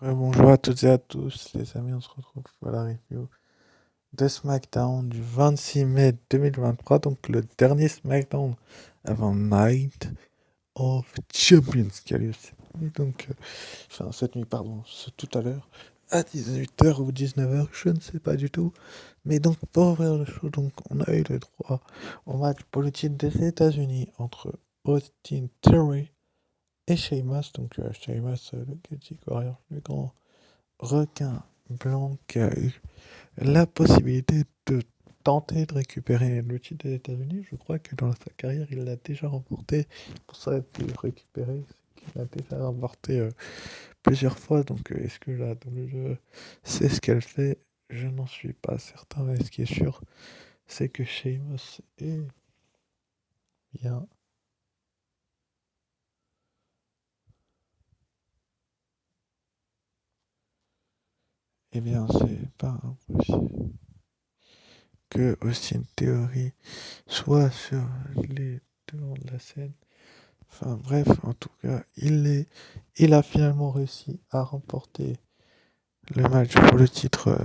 Bonjour à toutes et à tous, les amis, on se retrouve pour la review de SmackDown du 26 mai 2023, donc le dernier SmackDown avant Night of Champions qui a lieu cette nuit, pardon, tout à l'heure, à 18 h ou 19 h, je ne sais pas du tout. Mais donc, pour ouvrir le show, donc, on a eu le droit au match pour le titre des États-Unis entre Austin Theory et Sheamus, Sheamus, le Guilty Warrior, le grand requin blanc qui a eu la possibilité de tenter de récupérer le titre des États-Unis. Je crois que dans sa carrière, il l'a déjà remporté. Pour ça, il a récupérer, c'est qu'il l'a déjà remporté plusieurs fois. Donc, est-ce que la WWE sait ce qu'elle fait? Je n'en suis pas certain. Mais ce qui est sûr, c'est que Sheamus est bien. Eh bien, c'est pas impossible que Austin Theory soit sur les devants de la scène. Enfin bref, en tout cas, il a finalement réussi à remporter le match pour le titre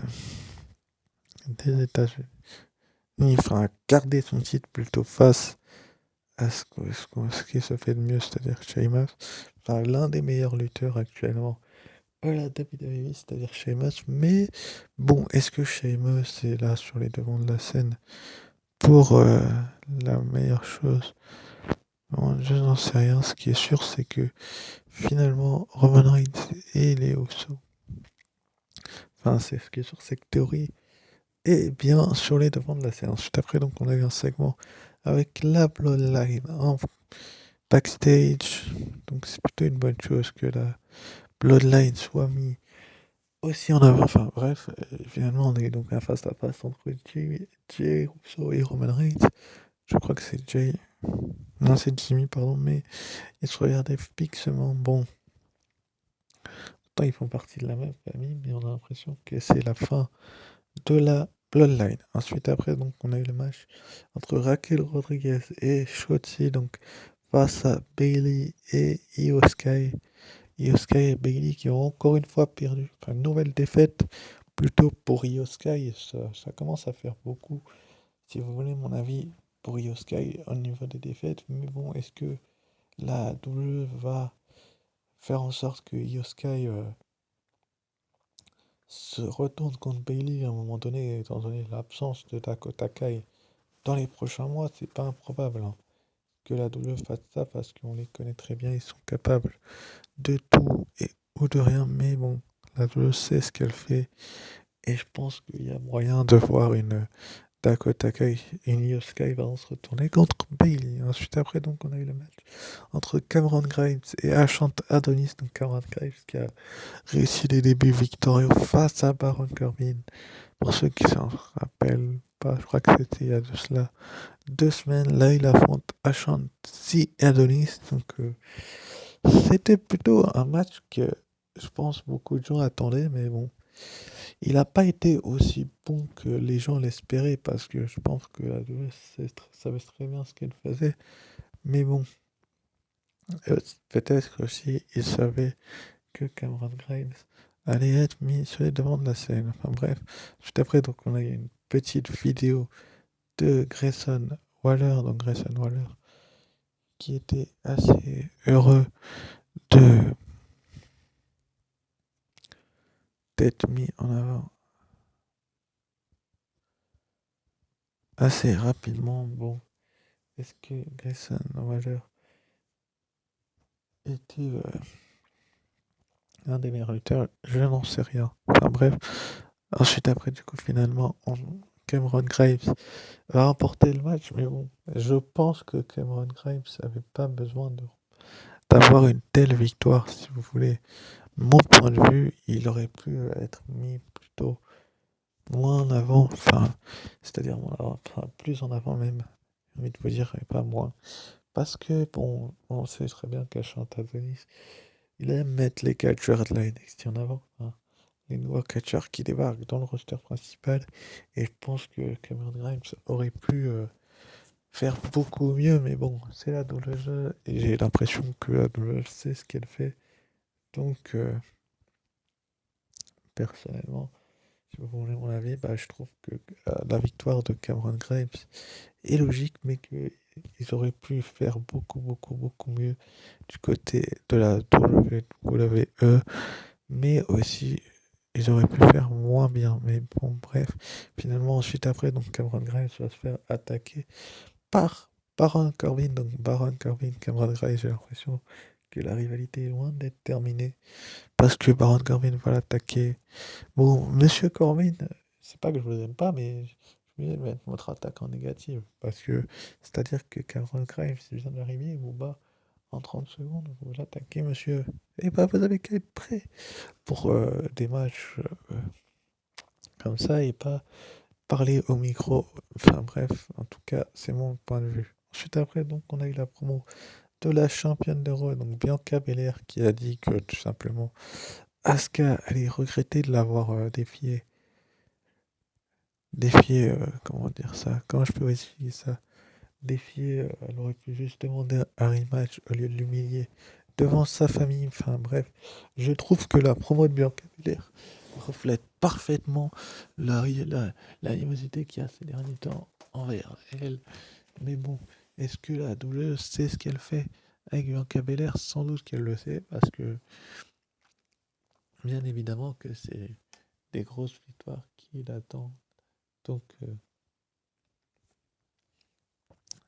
des États-Unis. Enfin, à garder son titre plutôt face à ce qui se fait de mieux, c'est-à-dire Sheamus. Enfin, l'un des meilleurs lutteurs actuellement à la WWE, c'est-à-dire Sheamus. Mais bon, est-ce que Sheamus est là sur les devants de la scène pour la meilleure chose? Bon, je n'en sais rien. Ce qui est sûr, c'est que finalement, Roman Reigns et les Usos. Enfin, c'est ce qui est sûr, c'est que Theory est bien sur les devants de la scène. Ensuite, après, donc, on a eu un segment avec la Bloodline en backstage. Donc, c'est plutôt une bonne chose que la Bloodline soit mis aussi en avant. Enfin, bref, finalement, on a eu donc un face-à-face entre Jey Uso et Roman Reigns. Je crois que c'est Jay. Non, c'est Jimmy, pardon, mais ils se regardaient fixement. Bon, ils font partie de la même famille, mais on a l'impression que c'est la fin de la Bloodline. Ensuite, après, donc, on a eu le match entre Raquel Rodriguez et Shotzi, donc, face à Bailey et Io Sky. Io Sky et Bailey qui ont encore une fois perdu. Enfin, une nouvelle défaite plutôt pour Io Sky. Ça commence à faire beaucoup, si vous voulez mon avis, pour Io Sky au niveau des défaites. Mais bon, est-ce que la WWE va faire en sorte que Io Sky se retourne contre Bailey à un moment donné, étant donné l'absence de Dakota Kai dans les prochains mois? C'est pas improbable hein, que la WWE fasse ça parce qu'on les connaît très bien, ils sont capables de tout et ou de rien, mais bon, la WWE sait ce qu'elle fait et je pense qu'il y a moyen de voir une Dakota Kai et une Io Sky va se retourner contre Bailey. Ensuite, après, donc, on a eu le match entre Cameron Grimes et Ashant Adonis. Donc, Cameron Grimes qui a réussi les débuts victorieux face à Baron Corbin. Pour ceux qui s'en rappellent pas, je crois que c'était il y a de cela 2 semaines. Là, il affronte Ashanti Adonis. Donc, c'était plutôt un match que je pense beaucoup de gens attendaient, mais bon, il n'a pas été aussi bon que les gens l'espéraient parce que je pense que la WWE savait très bien ce qu'elle faisait. Mais bon, peut-être aussi il savait que Cameron Grimes allait être mis sur les devants de la scène. Enfin bref, juste après, donc on a eu une petite vidéo de Grayson Waller, donc Grayson Waller, qui était assez heureux de d'être mis en avant assez rapidement. Bon, est-ce que Grayson Waller était un des meilleurs lutteurs? Je n'en sais rien. Enfin bref, ensuite après, du coup, finalement, Cameron Graves va remporter le match, mais bon, je pense que Cameron Graves n'avait pas besoin d'avoir une telle victoire, si vous voulez. Mon point de vue, il aurait pu être mis plutôt moins en avant, enfin, c'est-à-dire enfin, plus en avant même, j'ai envie de vous dire, et pas moins. Parce que, bon, on sait très bien qu'Ashant Adonis, il aime mettre les catcheurs de la NXT en avant, hein. Les nouveaux catcheurs qui débarquent dans le roster principal, et je pense que Cameron Grimes aurait pu faire beaucoup mieux, mais bon, c'est la WWE, et j'ai l'impression que la WWE sait ce qu'elle fait, donc personnellement, si vous voulez mon avis, je trouve que la victoire de Cameron Grimes est logique, mais qu'ils auraient pu faire beaucoup, beaucoup, beaucoup mieux du côté de la WWE, mais aussi ils auraient pu faire moins bien. Mais bon, bref, finalement, ensuite après, donc Cameron Grimes va se faire attaquer par Baron Corbin. Donc Baron Corbin, Cameron Grimes, j'ai l'impression que la rivalité est loin d'être terminée parce que Baron Corbin va l'attaquer. Bon, Monsieur Corbin, c'est pas que je vous aime pas, mais je vais être votre attaque en négative. Parce que, c'est-à-dire que Cameron Grimes vient d'arriver, il vous bat en 30 secondes, vous l'attaquez, monsieur. Et vous avez qu'à être prêt pour des matchs comme ça et pas parler au micro. Enfin bref, en tout cas, c'est mon point de vue. Ensuite, après, donc, on a eu la promo de la championne de Raw, donc Bianca Belair, qui a dit que tout simplement Asuka allait regretter de l'avoir défié, comment dire ça, comment je peux expliquer ça, défier, elle aurait pu juste demander un rematch au lieu de l'humilier devant sa famille, enfin bref, je trouve que la promo de Bianca Belair reflète parfaitement l'animosité qu'il y a ces derniers temps envers elle, mais bon, est-ce que la WWE sait ce qu'elle fait avec Bianca Belair? Sans doute qu'elle le sait, parce que bien évidemment que c'est des grosses victoires qui l'attendent. Donc,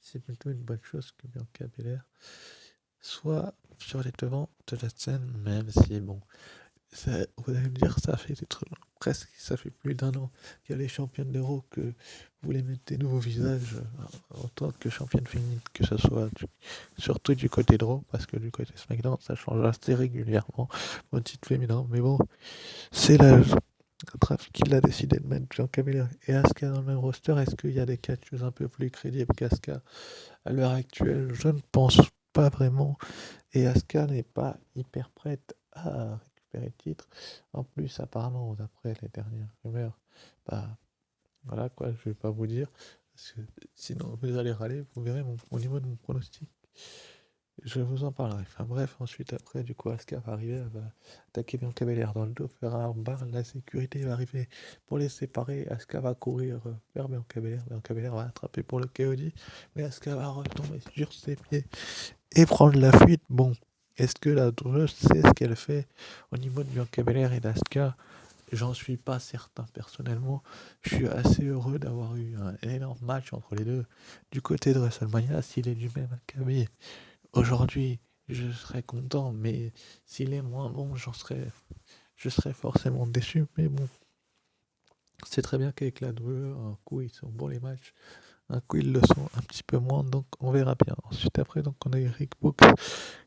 c'est plutôt une bonne chose que Bianca Belair soit sur les devants de la scène, même si, bon, vous allez me dire, ça fait presque, ça fait plus d'un an qu'il y a les championnes d'Euro que vous voulez mettre des nouveaux visages en tant que championne féminine, que ce soit surtout du côté de Raw, parce que du côté SmackDown, ça change assez régulièrement au titre féminin, mais bon, c'est la Trafic qui a décidé de mettre Bianca Belair et Asuka dans le même roster. Est-ce qu'il y a des catcheuses un peu plus crédibles qu'Asuka à l'heure actuelle? Je ne pense pas vraiment. Et Asuka n'est pas hyper prête à récupérer le titre. En plus, apparemment, d'après les dernières rumeurs, voilà quoi, je vais pas vous dire. Parce que sinon, vous allez râler, vous verrez au niveau de mon pronostic. Je vous en parlerai. Enfin bref, ensuite, après, du coup, Asuka va arriver, elle va attaquer Bianca Belair dans le dos, faire un bar, la sécurité va arriver pour les séparer. Asuka va courir vers Bianca Belair. Bianca Belair va attraper pour le KOD, mais Asuka va retomber sur ses pieds et prendre la fuite. Bon, est-ce que la douleuse sait ce qu'elle fait au niveau de Bianca Belair et d'Asuka? J'en suis pas certain personnellement. Je suis assez heureux d'avoir eu un énorme match entre les deux. Du côté de WrestleMania, s'il est du même acabit aujourd'hui, je serais content, mais s'il est moins bon, je serais forcément déçu. Mais bon, c'est très bien qu'avec la WWE, un coup ils sont bons les matchs, un coup ils le sont un petit peu moins, donc on verra bien. Ensuite après, donc on a eu Rick Books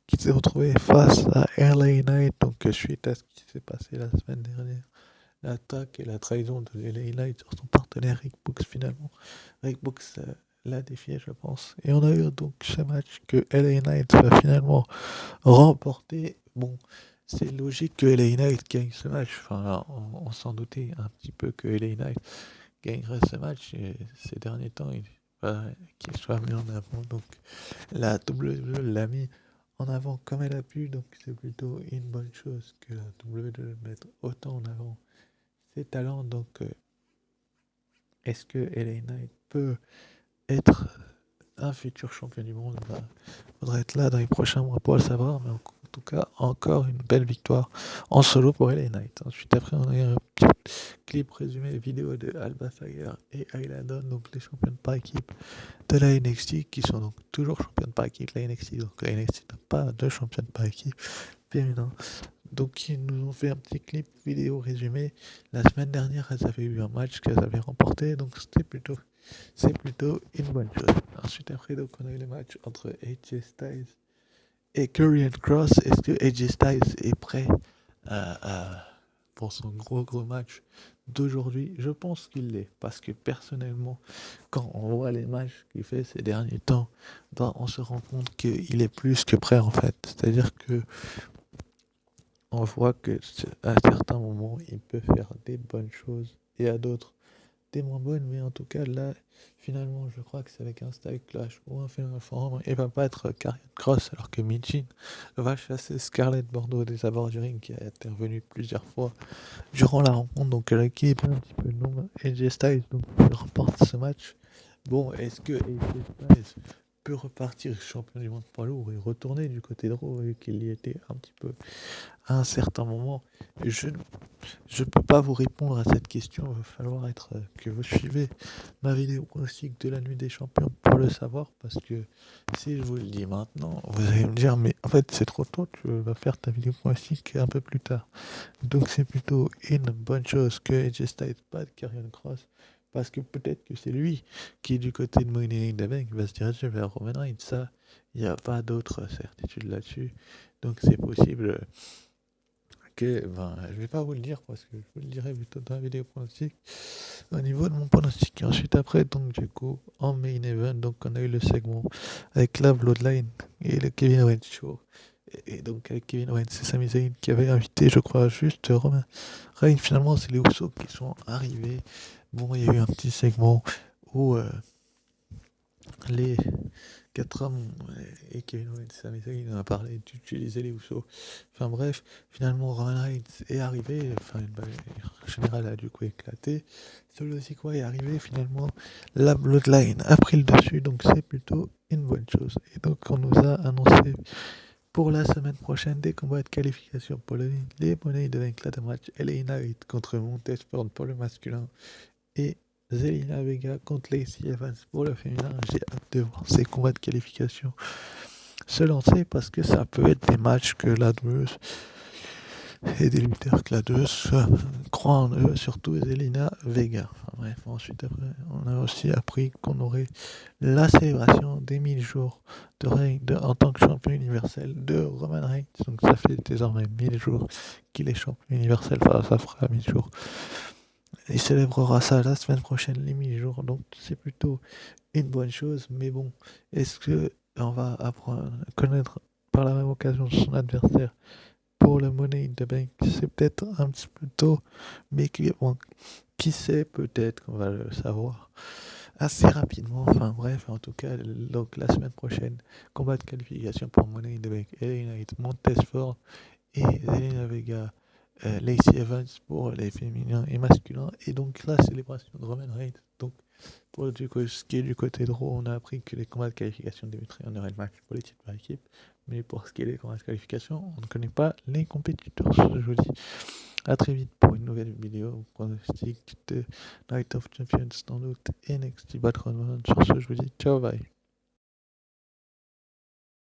qui s'est retrouvé face à LA Knight, donc suite à ce qui s'est passé la semaine dernière, l'attaque et la trahison de LA Knight sur son partenaire Rick Books finalement. Rick Books l'a défié, je pense. Et on a eu donc ce match que LA Knight va finalement remporter. Bon, c'est logique que LA Knight gagne ce match. Enfin, on s'en doutait un petit peu que LA Knight gagnerait ce match. Et ces derniers temps, qu'il soit mis en avant. Donc, la WWE l'a mis en avant comme elle a pu. Donc, c'est plutôt une bonne chose que la WWE mette autant en avant ses talents. Donc, est-ce que LA Knight peut être un futur champion du monde? Faudrait être là dans les prochains mois pour le savoir, mais en tout cas, encore une belle victoire en solo pour LA Knight. Ensuite, après, on a eu un petit clip résumé vidéo de Alba Fire et Ayla Dawn, donc les championnes par équipe de la NXT, qui sont donc toujours championnes par équipe de la NXT. Donc la NXT n'a pas de championne par équipe féminin. Donc ils nous ont fait un petit clip vidéo résumé. La semaine dernière, elles avaient eu un match qu'elles avaient remporté, donc c'est plutôt une bonne chose. Ensuite après, donc on a eu le match entre AJ Styles et Karrion Kross. Est-ce que AJ Styles est prêt pour son gros match d'aujourd'hui? Je pense qu'il l'est, parce que personnellement, quand on voit les matchs qu'il fait ces derniers temps, on se rend compte qu'il est plus que prêt en fait. C'est-à-dire que on voit que à certains moments, il peut faire des bonnes choses et à d'autres, été moins bonne, mais en tout cas, là, finalement, je crois que c'est avec un style clash ou un Final Forum, et va battre Karrion Cross, alors que Michin va chasser Scarlett Bordeaux des abords du ring, qui a intervenu plusieurs fois durant la rencontre, donc elle équilibre un petit peu le nombre. AJ Styles donc, remporte ce match. Bon, est-ce que AJ Styles peut repartir champion du monde poids lourd et retourner du côté de Raw, vu qu'il y était un petit peu à un certain moment? Je ne peux pas vous répondre à cette question. Il va falloir que vous suivez ma vidéo pronostic de la nuit des champions pour le savoir, parce que si je vous le dis maintenant, vous allez me dire, mais en fait c'est trop tôt, tu vas faire ta vidéo pronostic un peu plus tard. Donc c'est plutôt une bonne chose que AJ Styles pas de Karrion Cross, parce que peut-être que c'est lui qui, du côté de Money in the Bank, va se diriger vers Roman Reigns. Ça, il n'y a pas d'autre certitude là-dessus. Donc c'est possible que, je vais pas vous le dire parce que je vous le dirai plutôt dans la vidéo pronostic. Au niveau de mon pronostic, et ensuite après, donc du coup, en main event, donc on a eu le segment avec la Bloodline et le Kevin Owens Show. Et donc avec Kevin Owens et Sami Zayn qui avaient invité, je crois, juste Roman Reigns. Finalement, c'est les Usos qui sont arrivés. Bon, il y a eu un petit segment où les 4 hommes et Kevin Owens et Sami Zayn a parlé d'utiliser les Usos. Enfin bref, finalement Roman Reigns est arrivé, enfin une balle générale a du coup éclaté. Solo Sikoa est arrivé, finalement la Bloodline a pris le dessus, donc c'est plutôt une bonne chose. Et donc on nous a annoncé pour la semaine prochaine des combats de qualification pour les monnaies de ladder match LA Knight contre Montez Ford pour le masculin et Zelina Vega contre Lacey Evans pour le féminin. J'ai hâte de voir ces combats de qualification se lancer, parce que ça peut être des matchs que la doueuse et des lutteurs que la doueuse croient en eux, surtout Zelina Vega. Enfin bref, ensuite après, on a aussi appris qu'on aurait la célébration des 1000 jours de règne en tant que champion universel de Roman Reigns. Donc ça fait désormais 1000 jours qu'il est champion universel, enfin ça fera 1000 jours. Il célébrera ça la semaine prochaine, les 1000 jours, donc c'est plutôt une bonne chose. Mais bon, est-ce que on va apprendre à connaître par la même occasion son adversaire pour le Money in the Bank? C'est peut-être un petit peu tôt, mais qui sait, peut-être qu'on va le savoir assez rapidement. Enfin bref, en tout cas, donc la semaine prochaine, combat de qualification pour Money in the Bank, LA Knight, Montez Ford et Zelina Vega, Lacey Evans pour les féminins et masculins. Et donc la célébration de Roman Reigns. Donc pour ce qui est du côté de Raw, on a appris que les combats de qualification débuteraient, on aurait le match pour les titres par équipe. Mais pour ce qui est des combats de qualification, on ne connaît pas les compétiteurs. Je vous dis à très vite pour une nouvelle vidéo pronostic de Night of Champions, dans doute NXT Battle Royale. Sur ce, je vous dis ciao, bye.